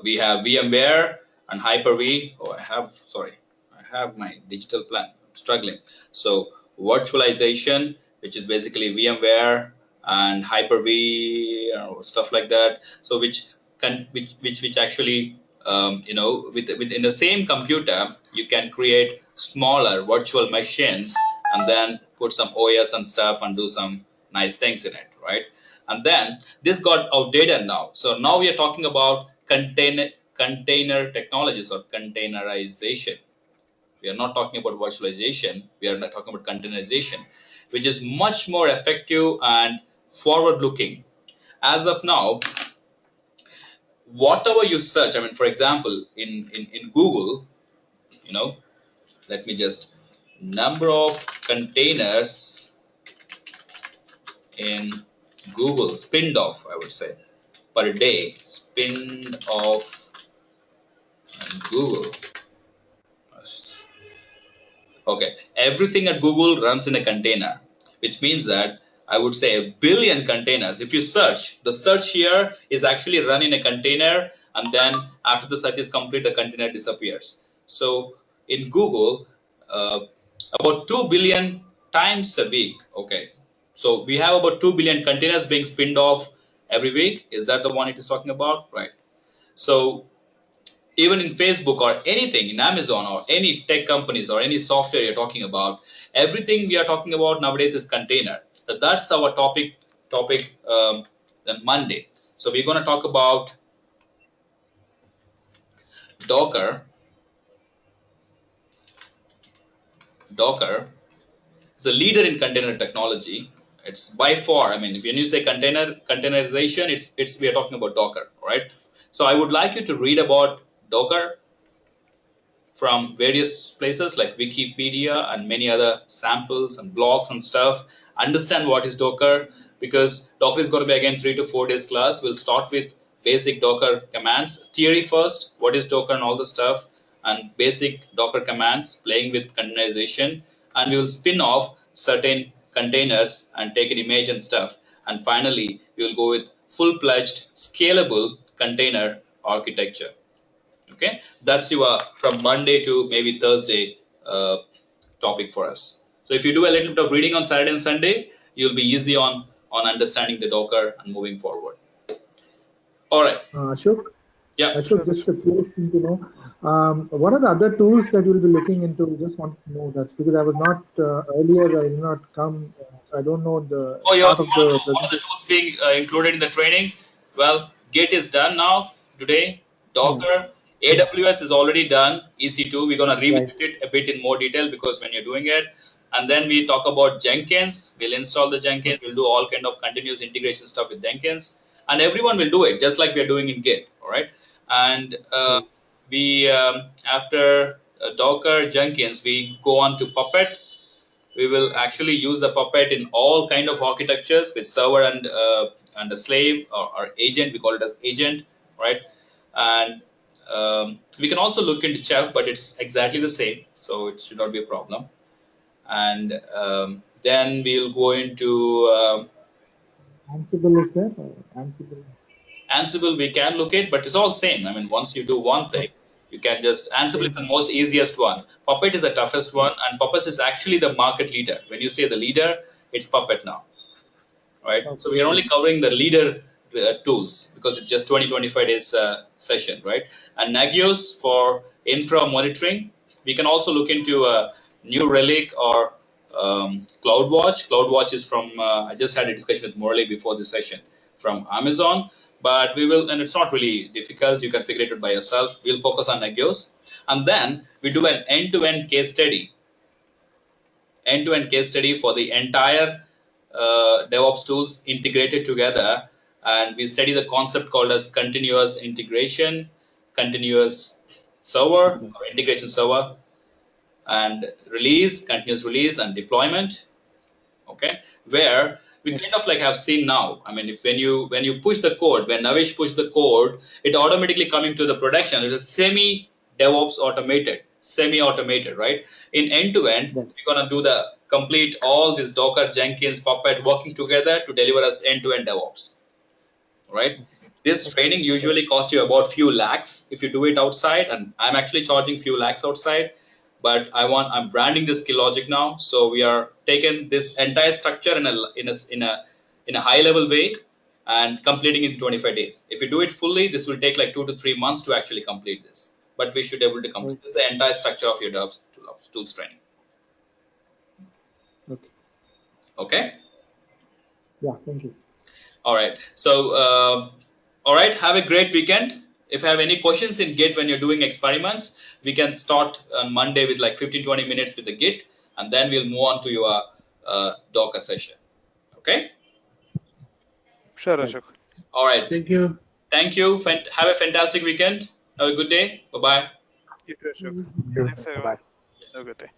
we have VMware and Hyper-V. Oh, I have my digital plan. I'm struggling. So virtualization, which is basically VMware and Hyper-V, stuff like that. So which actually, within the same computer, you can create smaller virtual machines and then put some OS and stuff and do some nice things in it, right? And then this got outdated now. So now we are talking about container technologies or containerization. We are not talking about virtualization. We are not talking about containerization, which is much more effective and forward looking. As of now, whatever you search, I mean, for example, in Google, let me just, number of containers in Google, spinned off, I would say, per day, spinned off in Google. Okay, everything at Google runs in a container, which means that I would say a billion containers. If you search, the search here is actually run in a container, and then after the search is complete, the container disappears. So in Google, about 2 billion times a week. Okay, so we have about 2 billion containers being spinned off every week. Is that the one it is talking about? Right. So even in Facebook or anything in Amazon or any tech companies or any software you're talking about, everything we are talking about nowadays is container. That's our topic then Monday. So we're going to talk about Docker. Docker is a leader in container technology. It's by far, I mean, if when you say containerization, it's we are talking about Docker, right? So I would like you to read about Docker from various places like Wikipedia and many other samples and blogs and stuff. Understand what is Docker, because Docker is going to be again 3 to 4 days class. We'll start with basic Docker commands, theory first, what is Docker and all the stuff, and basic Docker commands, playing with containerization, and we will spin off certain containers and take an image and stuff. And finally, we will go with full-fledged scalable container architecture. Okay, that's your from Monday to maybe Thursday topic for us. So if you do a little bit of reading on Saturday and Sunday, you'll be easy on understanding the Docker and moving forward. All right. Ashok? Yeah. Ashok, just a curious thing to know. What are the other tools that you'll be looking into? Just want to know that, because I was not earlier. I did not come. I don't know the part of the what are the tools being included in the training? Well, Git is done now today. Docker, AWS is already done. EC2. We're gonna revisit it a bit in more detail, because when you're doing it, and then we talk about Jenkins. We'll install the Jenkins. We'll do all kind of continuous integration stuff with Jenkins, and everyone will do it just like we are doing in Git. All right, and we after Docker, Jenkins, we go on to Puppet. We will actually use the Puppet in all kind of architectures with server and a slave or agent. We call it as agent, right? And we can also look into Chef, but it's exactly the same, so it should not be a problem. And then we'll go into Ansible is there? Ansible. Ansible. We can look at, but it's all same. I mean, once you do one thing, you can just Ansible is the most easiest one. Puppet is the toughest one, and Puppet is actually the market leader. When you say the leader, it's Puppet now, right? So we are only covering the leader tools because it's just 20-25 days session, right? And Nagios for infra monitoring. We can also look into a New Relic or CloudWatch. CloudWatch is from I just had a discussion with Murali before this session from Amazon. But we will, and it's not really difficult. You can figure it out by yourself. We'll focus on Nagios, and then we do an end-to-end case study. End-to-end case study for the entire DevOps tools integrated together, and we study the concept called as continuous integration, continuous server, or integration server, and release, continuous release, and deployment. Okay, where we kind of like have seen now. I mean, if when you push the code, when Navish pushed the code, it automatically coming to the production. It is semi-DevOps automated, semi-automated, right? In end-to-end, we're gonna do the complete all this Docker, Jenkins, Puppet working together to deliver us end-to-end DevOps, right? This training usually costs you about few lakhs if you do it outside, and I'm actually charging few lakhs outside. But I'm branding this Skillogic now, so we are taking this entire structure in a high level way and completing it in 25 days. If you do it fully, this will take like 2 to 3 months to actually complete this. But we should be able to complete this, the entire structure of your DevOps tools training. Okay. Okay. Yeah. Thank you. All right. So, all right. Have a great weekend. If you have any questions in Git when you're doing experiments, we can start on Monday with like 15-20 minutes with the Git, and then we'll move on to your Docker session. Okay? Sure, Ashok. All right. Thank you. Thank you. Have a fantastic weekend. Have a good day. Bye-bye. You too, Ashok. Thanks, everyone. Have a good day.